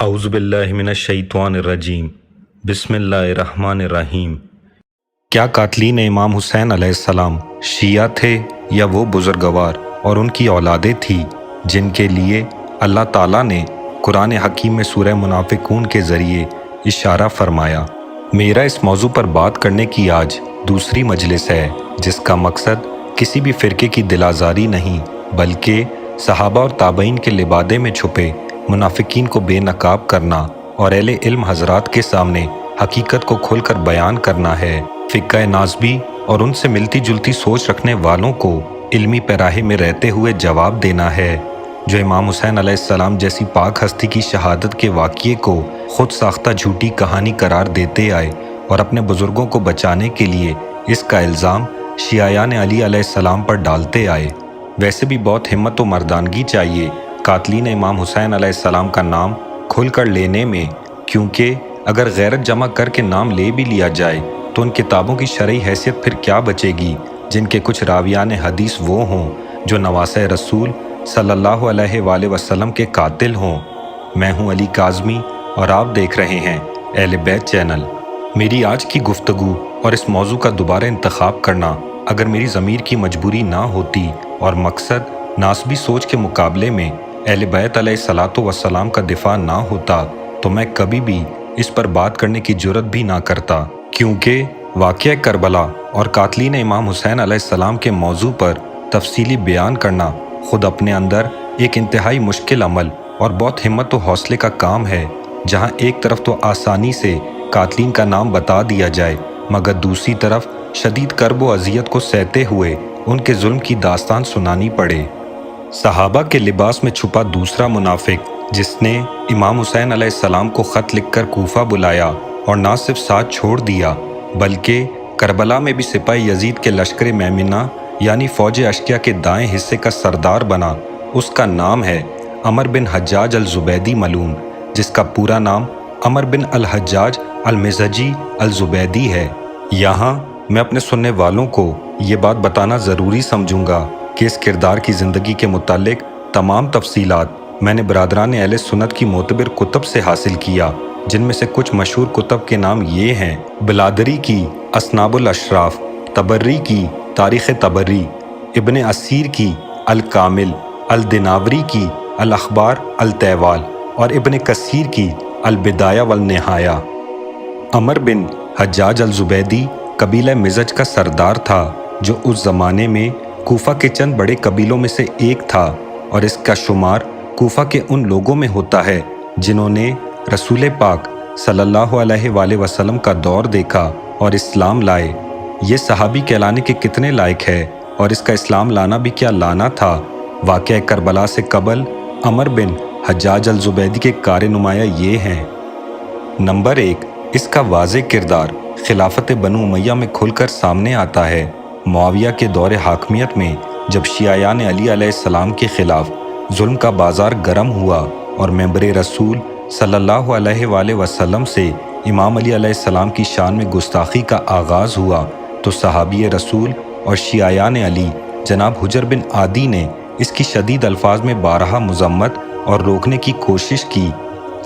اعوذ باللہ من الشیطان الرجیم بسم اللہ الرحمن الرحیم۔ کیا قاتلین امام حسین علیہ السلام شیعہ تھے یا وہ بزرگوار اور ان کی اولادیں تھیں جن کے لیے اللہ تعالیٰ نے قرآن حکیم میں سورہ منافقون کے ذریعے اشارہ فرمایا؟ میرا اس موضوع پر بات کرنے کی آج دوسری مجلس ہے، جس کا مقصد کسی بھی فرقے کی دل آزاری نہیں بلکہ صحابہ اور تابعین کے لبادے میں چھپے منافقین کو بے نقاب کرنا اور اہل علم حضرات کے سامنے حقیقت کو کھول کر بیان کرنا ہے۔ فقہ ناصبی اور ان سے ملتی جلتی سوچ رکھنے والوں کو علمی پیراہے میں رہتے ہوئے جواب دینا ہے، جو امام حسین علیہ السلام جیسی پاک ہستی کی شہادت کے واقعے کو خود ساختہ جھوٹی کہانی قرار دیتے آئے اور اپنے بزرگوں کو بچانے کے لیے اس کا الزام شیعیان علی علیہ السلام پر ڈالتے آئے۔ ویسے بھی بہت ہمت و مردانگی چاہیے قاتلین امام حسین علیہ السلام کا نام کھل کر لینے میں، کیونکہ اگر غیرت جمع کر کے نام لے بھی لیا جائے تو ان کتابوں کی شرعی حیثیت پھر کیا بچے گی جن کے کچھ راویان حدیث وہ ہوں جو نواسۂ رسول صلی اللہ علیہ وآلہ وسلم کے قاتل ہوں۔ میں ہوں علی کاظمی اور آپ دیکھ رہے ہیں اہل بیت چینل۔ میری آج کی گفتگو اور اس موضوع کا دوبارہ انتخاب کرنا اگر میری ضمیر کی مجبوری نہ ہوتی اور مقصد ناسبی سوچ کے مقابلے میں اہل بیت علیہ الصلاۃ والسلام کا دفاع نہ ہوتا تو میں کبھی بھی اس پر بات کرنے کی جرت بھی نہ کرتا، کیونکہ واقعہ کربلا اور قاتلین امام حسین علیہ السلام کے موضوع پر تفصیلی بیان کرنا خود اپنے اندر ایک انتہائی مشکل عمل اور بہت ہمت و حوصلے کا کام ہے، جہاں ایک طرف تو آسانی سے قاتلین کا نام بتا دیا جائے مگر دوسری طرف شدید کرب و اذیت کو سہتے ہوئے ان کے ظلم کی داستان سنانی پڑے۔ صحابہ کے لباس میں چھپا دوسرا منافق جس نے امام حسین علیہ السلام کو خط لکھ کر کوفہ بلایا اور نہ صرف ساتھ چھوڑ دیا بلکہ کربلا میں بھی سپاہی یزید کے لشکر میمنہ یعنی فوج اشقیہ کے دائیں حصے کا سردار بنا، اس کا نام ہے عمر بن حجاج الزبیدی ملعون، جس کا پورا نام عمر بن الحجاج المزہجی الزبیدی ہے۔ یہاں میں اپنے سننے والوں کو یہ بات بتانا ضروری سمجھوں گا کہ اس کردار کی زندگی کے متعلق تمام تفصیلات میں نے برادران اہل سنت کی معتبر کتب سے حاصل کیا، جن میں سے کچھ مشہور کتب کے نام یہ ہیں: بلادری کی اصناب الاشراف، تبری کی تاریخ تبری، ابن اسیر کی الکامل، الدناوری کی الاخبار التیوال اور ابن کثیر کی البدایہ والنہایہ۔ عمر بن حجاج الزبیدی قبیلہ مزج کا سردار تھا جو اس زمانے میں کوفہ کے چند بڑے قبیلوں میں سے ایک تھا، اور اس کا شمار کوفہ کے ان لوگوں میں ہوتا ہے جنہوں نے رسول پاک صلی اللہ علیہ وآلہ وسلم کا دور دیکھا اور اسلام لائے۔ یہ صحابی کہلانے کے کتنے لائق ہے اور اس کا اسلام لانا بھی کیا لانا تھا۔ واقعہ کربلا سے قبل عمر بن حجاج الزبیدی کے کار نمایاں یہ ہیں: نمبر 1، اس کا واضح کردار خلافت بنو امیہ میں کھل کر سامنے آتا ہے۔ معاویہ کے دور حاکمیت میں جب شیعیان علی علیہ السلام کے خلاف ظلم کا بازار گرم ہوا اور ممبر رسول صلی اللہ علیہ وآلہ وسلم سے امام علی علیہ السلام کی شان میں گستاخی کا آغاز ہوا تو صحابی رسول اور شیعیان علی جناب حجر بن عادی نے اس کی شدید الفاظ میں بارہا مذمت اور روکنے کی کوشش کی۔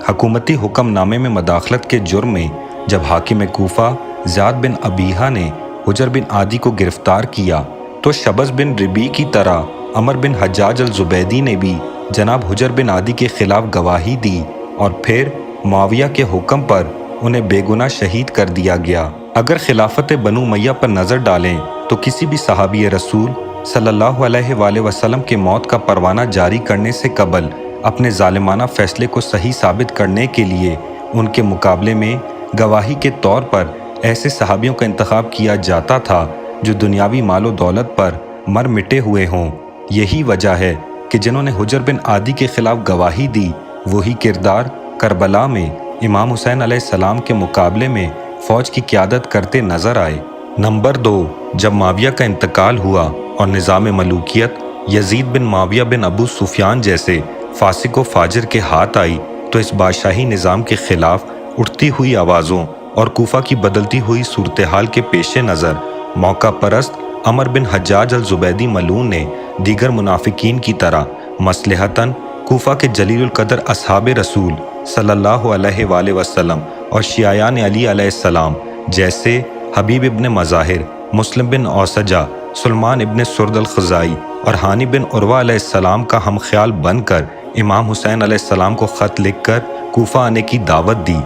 حکومتی حکم نامے میں مداخلت کے جرم میں جب حاکم کوفہ زیاد بن ابیہا نے حجر بن عادی کو گرفتار کیا تو شبز بن ربی کی طرح عمر بن حجاج الزبیدی نے بھی جناب حجر بن عادی کے خلاف گواہی دی اور پھر معاویہ کے حکم پر انہیں بے گناہ شہید کر دیا گیا۔ اگر خلافت بنو امیہ پر نظر ڈالیں تو کسی بھی صحابی رسول صلی اللہ علیہ وآلہ وسلم کے موت کا پروانہ جاری کرنے سے قبل اپنے ظالمانہ فیصلے کو صحیح ثابت کرنے کے لیے ان کے مقابلے میں گواہی کے طور پر ایسے صحابیوں کا انتخاب کیا جاتا تھا جو دنیاوی مال و دولت پر مر مٹے ہوئے ہوں۔ یہی وجہ ہے کہ جنہوں نے حجر بن عادی کے خلاف گواہی دی وہی کردار کربلا میں امام حسین علیہ السلام کے مقابلے میں فوج کی قیادت کرتے نظر آئے۔ نمبر 2، جب معاویہ کا انتقال ہوا اور نظام ملوکیت یزید بن معاویہ بن ابو سفیان جیسے فاسق و فاجر کے ہاتھ آئی تو اس بادشاہی نظام کے خلاف اٹھتی ہوئی آوازوں اور کوفہ کی بدلتی ہوئی صورتحال کے پیش نظر موقع پرست عمر بن حجاج الزبیدی ملعون نے دیگر منافقین کی طرح مصلحتاً کوفہ کے جلیل القدر اصحاب رسول صلی اللہ علیہ وآلہ وسلم اور شیعیان علی علیہ السلام جیسے حبیب ابن مظاہر، مسلم بن اوسجہ، سلمان ابن سرد الخزائی اور ہانی بن عروہ علیہ السلام کا ہم خیال بن کر امام حسین علیہ السلام کو خط لکھ کر کوفہ آنے کی دعوت دی۔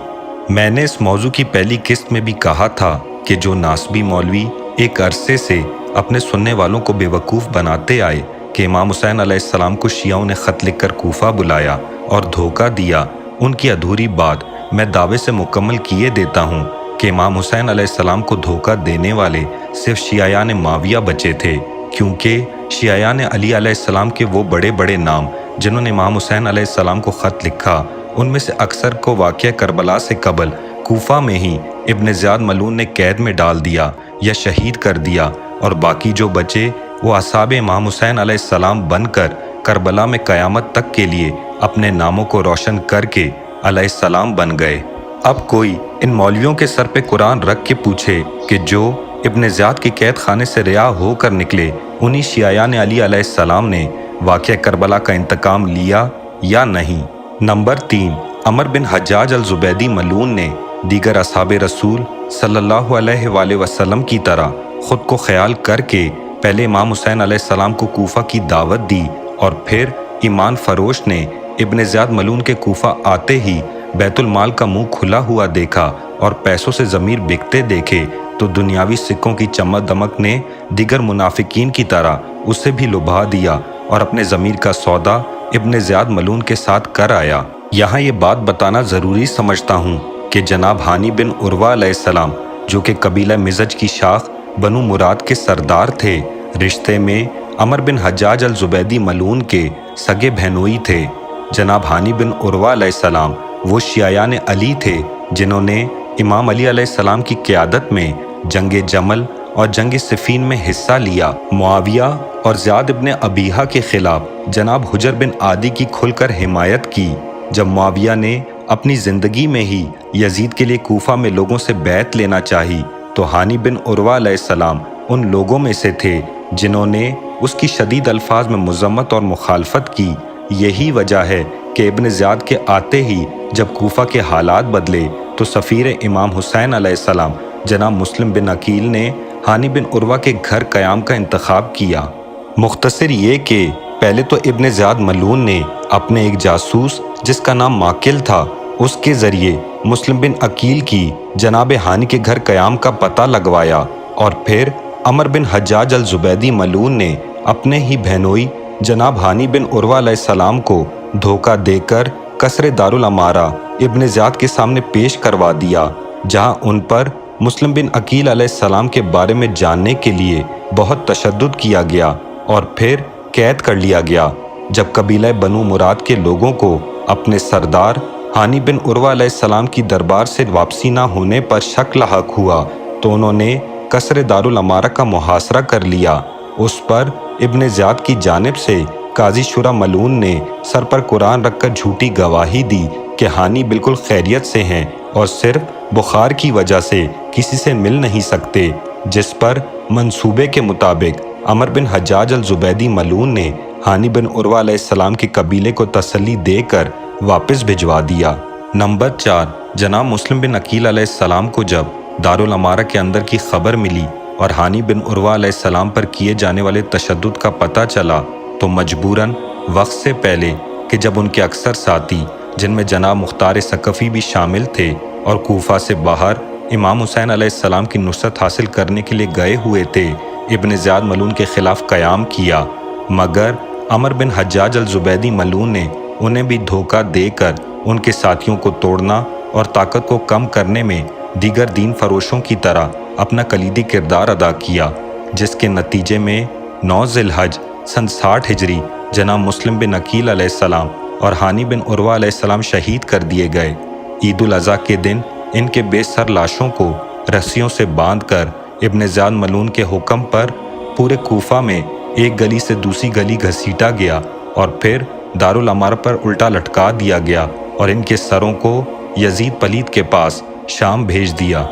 میں نے اس موضوع کی پہلی قسط میں بھی کہا تھا کہ جو ناسبی مولوی ایک عرصے سے اپنے سننے والوں کو بے وقوف بناتے آئے کہ امام حسین علیہ السلام کو شیعوں نے خط لکھ کر کوفہ بلایا اور دھوکہ دیا، ان کی ادھوری بات میں دعوے سے مکمل کیے دیتا ہوں کہ امام حسین علیہ السلام کو دھوکہ دینے والے صرف شیعیان معاویہ بچے تھے، کیونکہ شیعیان علی علیہ السلام کے وہ بڑے بڑے نام جنہوں نے امام حسین علیہ السلام کو خط لکھا، ان میں سے اکثر کو واقعہ کربلا سے قبل کوفہ میں ہی ابن زیاد ملعون نے قید میں ڈال دیا یا شہید کر دیا، اور باقی جو بچے وہ اصحاب امام حسین علیہ السلام بن کر کربلا میں قیامت تک کے لیے اپنے ناموں کو روشن کر کے علیہ السلام بن گئے۔ اب کوئی ان مولویوں کے سر پہ قرآن رکھ کے پوچھے کہ جو ابن زیاد کے قید خانے سے رہا ہو کر نکلے انہی شیعیان علی علیہ السلام نے واقعہ کربلا کا انتقام لیا یا نہیں؟ نمبر 3، عمر بن حجاج الزبیدی ملعون نے دیگر اصحاب رسول صلی اللہ علیہ وآلہ وسلم کی طرح خود کو خیال کر کے پہلے امام حسین علیہ السلام کو کوفہ کی دعوت دی، اور پھر ایمان فروش نے ابن زیاد ملعون کے کوفہ آتے ہی بیت المال کا منہ کھلا ہوا دیکھا اور پیسوں سے ضمیر بکتے دیکھے تو دنیاوی سکوں کی چمک دمک نے دیگر منافقین کی طرح اسے بھی لبھا دیا اور اپنے ضمیر کا سودا ابن زیاد ملعون کے ساتھ کر آیا۔ یہاں یہ بات بتانا ضروری سمجھتا ہوں کہ جناب ہانی بن عروہ علیہ السلام جو کہ قبیلہ مزج کی شاخ بنو مراد کے سردار تھے، رشتے میں عمر بن حجاج الزبیدی ملعون کے سگے بہنوئی تھے۔ جناب ہانی بن عروہ علیہ السلام وہ شیعیان علی تھے جنہوں نے امام علی علیہ السلام کی قیادت میں جنگ جمل اور جنگ صفین میں حصہ لیا۔ معاویہ اور زیاد ابن ابیہا کے خلاف جناب حجر بن عادی کی کھل کر حمایت کی۔ جب معاویہ نے اپنی زندگی میں ہی یزید کے لیے کوفہ میں لوگوں سے بیعت لینا چاہی تو ہانی بن عروہ علیہ السلام ان لوگوں میں سے تھے جنہوں نے اس کی شدید الفاظ میں مذمت اور مخالفت کی۔ یہی وجہ ہے کہ ابن زیاد کے آتے ہی جب کوفہ کے حالات بدلے تو سفیر امام حسین علیہ السلام جناب مسلم بن عقیل نے ہانی بن عروہ کے گھر قیام کا انتخاب کیا۔ مختصر یہ کہ پہلے تو ابن زیاد ملعون نے اپنے ایک جاسوس جس کا نام ماکل تھا اس کے ذریعے مسلم بن عقیل کی جناب ہانی کے گھر قیام کا پتہ لگوایا، اور پھر عمر بن حجاج الزبیدی ملعون نے اپنے ہی بہنوئی جناب ہانی بن عروہ علیہ السلام کو دھوکہ دے کر قصر دارالامارہ ابن زیاد کے سامنے پیش کروا دیا، جہاں ان پر مسلم بن عقیل علیہ السلام کے بارے میں جاننے کے لیے بہت تشدد کیا گیا اور پھر قید کر لیا گیا۔ جب قبیلہ بنو مراد کے لوگوں کو اپنے سردار ہانی بن عروہ علیہ السلام کی دربار سے واپسی نہ ہونے پر شک لاحق ہوا تو انہوں نے قصر دارالامارہ کا محاصرہ کر لیا۔ اس پر ابن زیاد کی جانب سے قاضی شورا ملعون نے سر پر قرآن رکھ کر جھوٹی گواہی دی کہ ہانی بالکل خیریت سے ہیں اور صرف بخار کی وجہ سے کسی سے مل نہیں سکتے، جس پر منصوبے کے مطابق عمر بن حجاج الزبیدی ملعون نے ہانی بن عروہ علیہ السلام کے قبیلے کو تسلی دے کر واپس بھجوا دیا۔ نمبر 4، جناب مسلم بن عقیل علیہ السلام کو جب دارالامارہ کے اندر کی خبر ملی اور ہانی بن عروہ علیہ السلام پر کیے جانے والے تشدد کا پتہ چلا تو مجبوراً وقت سے پہلے کہ جب ان کے اکثر ساتھی جن میں جناب مختار ثقفی بھی شامل تھے اور کوفہ سے باہر امام حسین علیہ السلام کی نصرت حاصل کرنے کے لیے گئے ہوئے تھے، ابن زیاد ملعون کے خلاف قیام کیا، مگر عمر بن حجاج الزبیدی ملعون نے انہیں بھی دھوکہ دے کر ان کے ساتھیوں کو توڑنا اور طاقت کو کم کرنے میں دیگر دین فروشوں کی طرح اپنا کلیدی کردار ادا کیا، جس کے نتیجے میں 9 ذی الحج سن 60 ہجری جناب مسلم بن عقیل علیہ السلام اور ہانی بن عروہ علیہ السلام شہید کر دیے گئے۔ عید الاضحیٰ کے دن ان کے بے سر لاشوں کو رسیوں سے باندھ کر ابن زیاد ملعون کے حکم پر پورے کوفہ میں ایک گلی سے دوسری گلی گھسیٹا گیا اور پھر دارالامارہ پر الٹا لٹکا دیا گیا اور ان کے سروں کو یزید پلید کے پاس شام بھیج دیا۔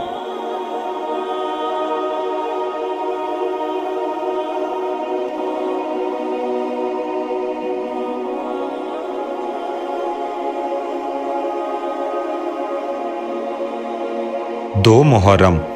2 محرم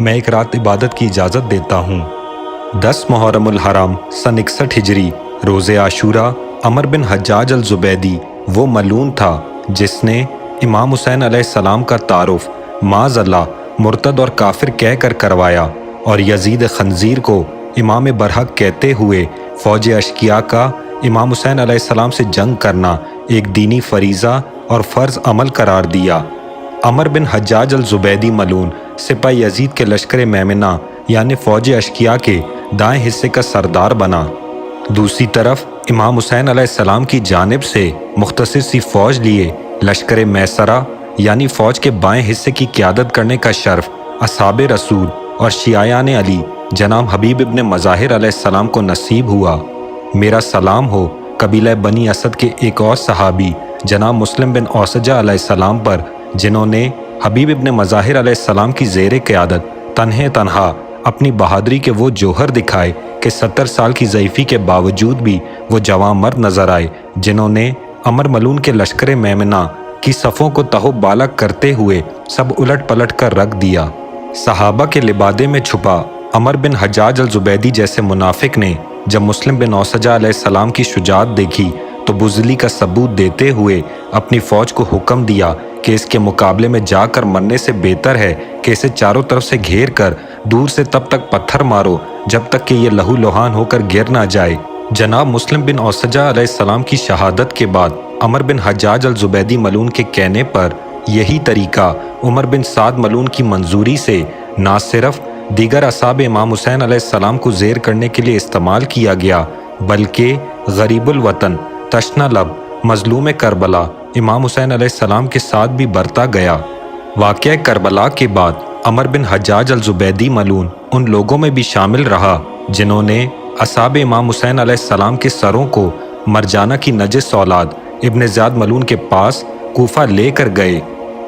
میں ایک رات عبادت کی اجازت دیتا ہوں۔ 10 محرم الحرام سن 61 ہجری روز عاشورہ عمر بن حجاج الزبیدی وہ ملعون تھا جس نے امام حسین علیہ السلام کا تعارف معاذ اللہ مرتد اور کافر کہہ کر کروایا اور یزید خنزیر کو امام برحق کہتے ہوئے فوج اشقیاء کا امام حسین علیہ السلام سے جنگ کرنا ایک دینی فریضہ اور فرض عمل قرار دیا۔ عمر بن حجاج الزبیدی ملعون سپاہی یزید کے لشکر میمنہ یعنی فوج اشقیاء کے دائیں حصے کا سردار بنا۔ دوسری طرف امام حسین علیہ السلام کی جانب سے مختصر سی فوج لیے لشکر میسرہ یعنی فوج کے بائیں حصے کی قیادت کرنے کا شرف اصحاب رسول اور شیعیان علی جناب حبیب ابن مظاہر علیہ السلام کو نصیب ہوا۔ میرا سلام ہو قبیلہ بنی اسد کے ایک اور صحابی جناب مسلم بن اوسجہ علیہ السلام پر، جنہوں نے حبیب ابن مظاہر علیہ السلام کی زیر قیادت تنہا اپنی بہادری کے وہ جوہر دکھائے کہ 70 سال کی ضعیفی کے باوجود بھی وہ جوان مرد نظر آئے، جنہوں نے عمر ملعون کے لشکر میمنہ کی صفوں کو تہو بالا کرتے ہوئے سب الٹ پلٹ کر رکھ دیا۔ صحابہ کے لبادے میں چھپا عمر بن حجاج الزبیدی جیسے منافق نے جب مسلم بن اوسجہ علیہ السلام کی شجاعت دیکھی تو بزدلی کا ثبوت دیتے ہوئے اپنی فوج کو حکم دیا کہ اس کے مقابلے میں جا کر مرنے سے بہتر ہے کہ اسے چاروں طرف سے گھیر کر دور سے تب تک پتھر مارو جب تک کہ یہ لہو لہان ہو کر گر نہ جائے۔ جناب مسلم بن اوسجہ علیہ السلام کی شہادت کے بعد عمر بن حجاج الزبیدی ملعون کے کہنے پر یہی طریقہ عمر بن سعد ملعون کی منظوری سے نہ صرف دیگر اصحاب امام حسین علیہ السلام کو زیر کرنے کے لیے استعمال کیا گیا بلکہ غریب الوطن تشنہ لب مظلوم کربلا امام حسین علیہ السلام کے ساتھ بھی برتا گیا۔ واقعہ کربلا کے بعد عمر بن حجاج الزبیدی ملعون ان لوگوں میں بھی شامل رہا جنہوں نے اصحاب امام حسین علیہ السلام کے سروں کو مرجانہ کی نجس اولاد ابن زیاد ملعون کے پاس کوفہ لے کر گئے۔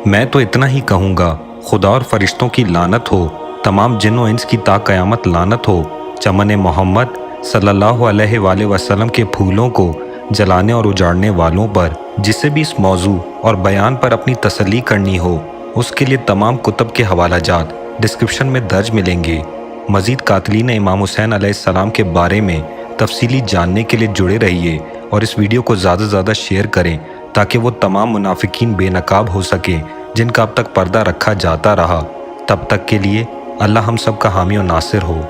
میں تو اتنا ہی کہوں گا، خدا اور فرشتوں کی لعنت ہو، تمام جن و انس کی تا قیامت لعنت ہو، چمن محمد صلی اللہ علیہ وآلہ وسلم کے پھولوں کو جلانے اور اجاڑنے والوں پر۔ جسے بھی اس موضوع اور بیان پر اپنی تسلی کرنی ہو اس کے لیے تمام کتب کے حوالہ جات ڈسکرپشن میں درج ملیں گے۔ مزید قاتلین امام حسین علیہ السلام کے بارے میں تفصیلی جاننے کے لیے جڑے رہیے اور اس ویڈیو کو زیادہ سے زیادہ شیئر کریں تاکہ وہ تمام منافقین بے نقاب ہو سکیں جن کا اب تک پردہ رکھا جاتا رہا۔ تب تک کے لیے اللہ ہم سب کا حامی و ناصر ہو۔